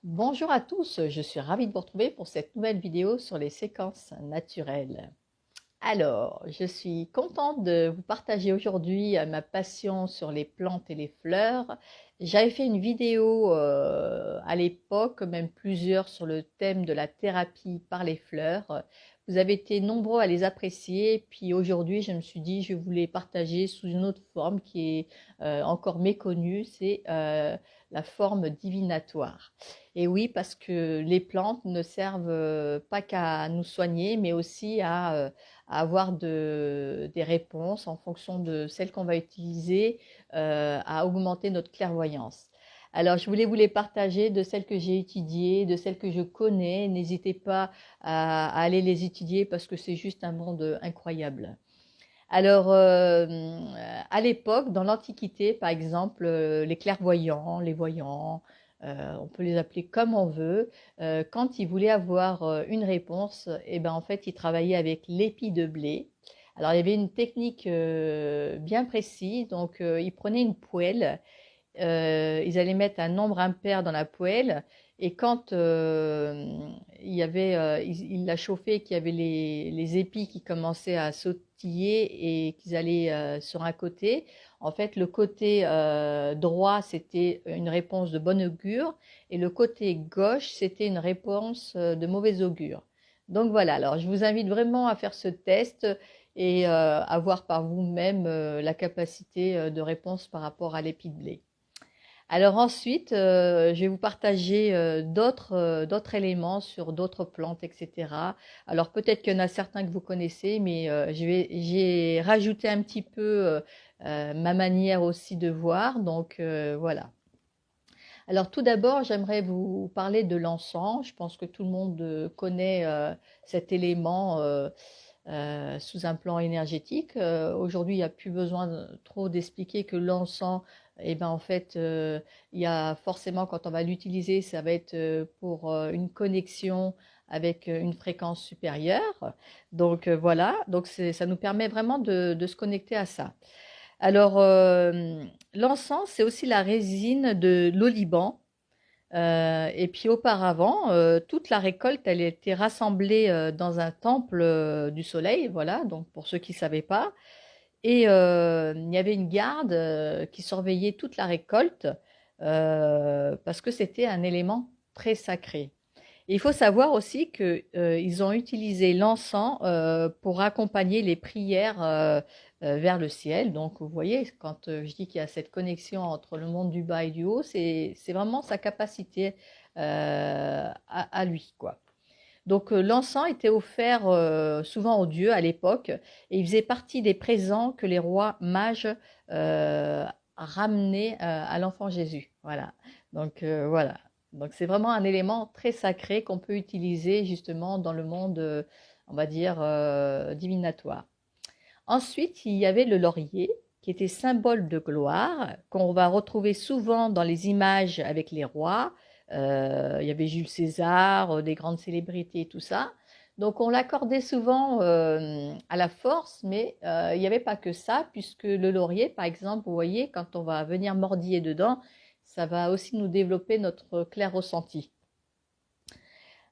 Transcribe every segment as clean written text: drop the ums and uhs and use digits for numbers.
Bonjour à tous, je suis ravie de vous retrouver pour cette nouvelle vidéo sur les séquences naturelles. Alors, je suis contente de vous partager aujourd'hui ma passion sur les plantes et les fleurs. J'avais fait une vidéo à l'époque, même plusieurs, sur le thème de la thérapie par les fleurs. Vous avez été nombreux à les apprécier, puis aujourd'hui je me suis dit je voulais les partager sous une autre forme qui est encore méconnue, c'est la forme divinatoire. Et oui, parce que les plantes ne servent pas qu'à nous soigner, mais aussi à avoir des réponses en fonction de celles qu'on va utiliser, à augmenter notre clairvoyance. Alors, je voulais vous les partager de celles que j'ai étudiées, de celles que je connais. N'hésitez pas à aller les étudier parce que c'est juste un monde incroyable. Alors, à l'époque, dans l'Antiquité, par exemple, les clairvoyants, les voyants, on peut les appeler comme on veut, quand ils voulaient avoir une réponse, et ben en fait, ils travaillaient avec l'épi de blé. Alors, il y avait une technique bien précise, donc ils prenaient une poêle, ils allaient mettre un nombre impair dans la poêle, et quand il la chauffait, qu'il y avait les épis qui commençaient à sautiller et qu'ils allaient sur un côté, en fait le côté droit c'était une réponse de bon augure et le côté gauche c'était une réponse de mauvais augure. Donc voilà, alors je vous invite vraiment à faire ce test et à voir par vous-même la capacité de réponse par rapport à l'épi de blé. Alors ensuite, je vais vous partager d'autres éléments sur d'autres plantes, etc. Alors peut-être qu'il y en a certains que vous connaissez, mais j'ai rajouté un petit peu ma manière aussi de voir. Donc voilà. Alors tout d'abord, j'aimerais vous parler de l'encens. Je pense que tout le monde connaît cet élément sous un plan énergétique. Aujourd'hui, il n'y a plus besoin trop d'expliquer que l'encens, eh ben, en fait, il y a forcément, quand on va l'utiliser, ça va être pour une connexion avec une fréquence supérieure. Donc voilà, donc ça nous permet vraiment de se connecter à ça. Alors, l'encens, c'est aussi la résine de l'oliban. Et puis auparavant, toute la récolte, elle était rassemblée dans un temple du soleil, voilà, donc pour ceux qui ne savaient pas. Et il y avait une garde qui surveillait toute la récolte parce que c'était un élément très sacré. Et il faut savoir aussi qu'ils ont utilisé l'encens pour accompagner les prières vers le ciel. Donc, vous voyez, quand je dis qu'il y a cette connexion entre le monde du bas et du haut, c'est vraiment sa capacité à lui, quoi. Donc, l'encens était offert souvent aux dieux à l'époque et il faisait partie des présents que les rois mages ramenaient à l'enfant Jésus. Voilà. Donc, voilà. Donc, c'est vraiment un élément très sacré qu'on peut utiliser justement dans le monde, on va dire, divinatoire. Ensuite, il y avait le laurier, qui était symbole de gloire, qu'on va retrouver souvent dans les images avec les rois. Il y avait Jules César, des grandes célébrités, tout ça. Donc on l'accordait souvent à la force, mais il n'y avait pas que ça, puisque le laurier, par exemple, vous voyez, quand on va venir mordiller dedans, ça va aussi nous développer notre clair ressenti.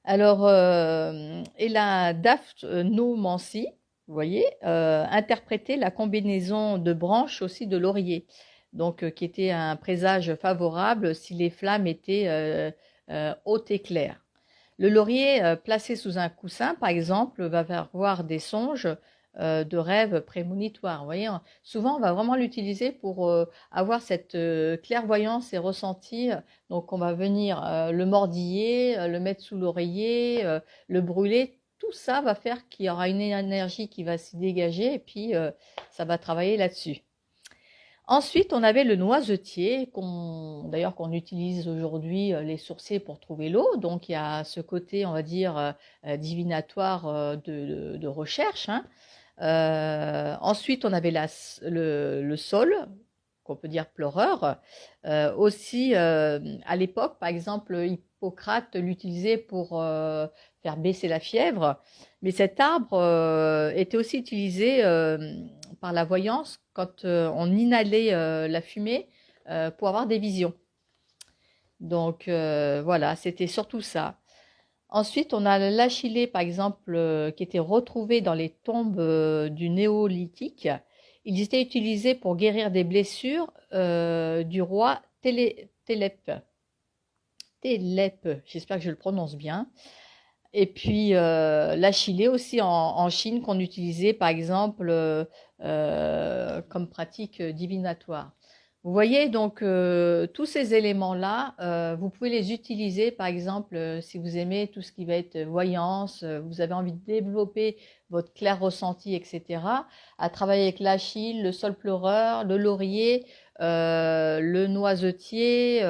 Alors, et la daphnomancie, vous voyez, interprétait la combinaison de branches aussi de laurier, donc qui était un présage favorable si les flammes étaient hautes et claires. Le laurier, placé sous un coussin, par exemple, va faire voir des songes de rêves prémonitoires. Vous voyez, souvent, on va vraiment l'utiliser pour avoir cette clairvoyance et ressenti. Donc, on va venir le mordiller, le mettre sous l'oreiller, le brûler. Tout ça va faire qu'il y aura une énergie qui va s'y dégager et puis ça va travailler là-dessus. Ensuite, on avait le noisetier, d'ailleurs qu'on utilise aujourd'hui les sourciers pour trouver l'eau. Donc il y a ce côté, on va dire, divinatoire de recherche, hein. Ensuite, on avait le sol, qu'on peut dire pleureur. Aussi, à l'époque, par exemple, Hippocrate l'utilisait pour faire baisser la fièvre. Mais cet arbre était aussi utilisé par la voyance quand on inhalait la fumée pour avoir des visions. Donc voilà, c'était surtout ça. Ensuite, on a l'achillée, par exemple, qui était retrouvé dans les tombes du néolithique. Il était utilisé pour guérir des blessures du roi Télep. Télep, j'espère que je le prononce bien. Et puis l'achillée aussi en Chine qu'on utilisait par exemple comme pratique divinatoire. Vous voyez donc tous ces éléments-là, vous pouvez les utiliser par exemple si vous aimez tout ce qui va être voyance, vous avez envie de développer votre clair ressenti, etc. À travailler avec l'achille, le sol pleureur, le laurier, le noisetier.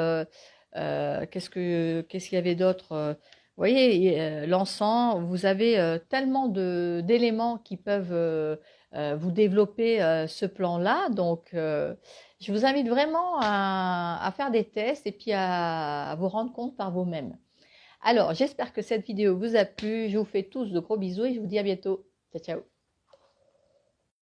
Qu'est-ce qu'il y avait d'autre vous voyez, l'encens, vous avez tellement d'éléments qui peuvent vous développer ce plan-là. Donc, je vous invite vraiment à faire des tests et puis à vous rendre compte par vous-même. Alors, j'espère que cette vidéo vous a plu. Je vous fais tous de gros bisous et je vous dis à bientôt. Ciao, ciao.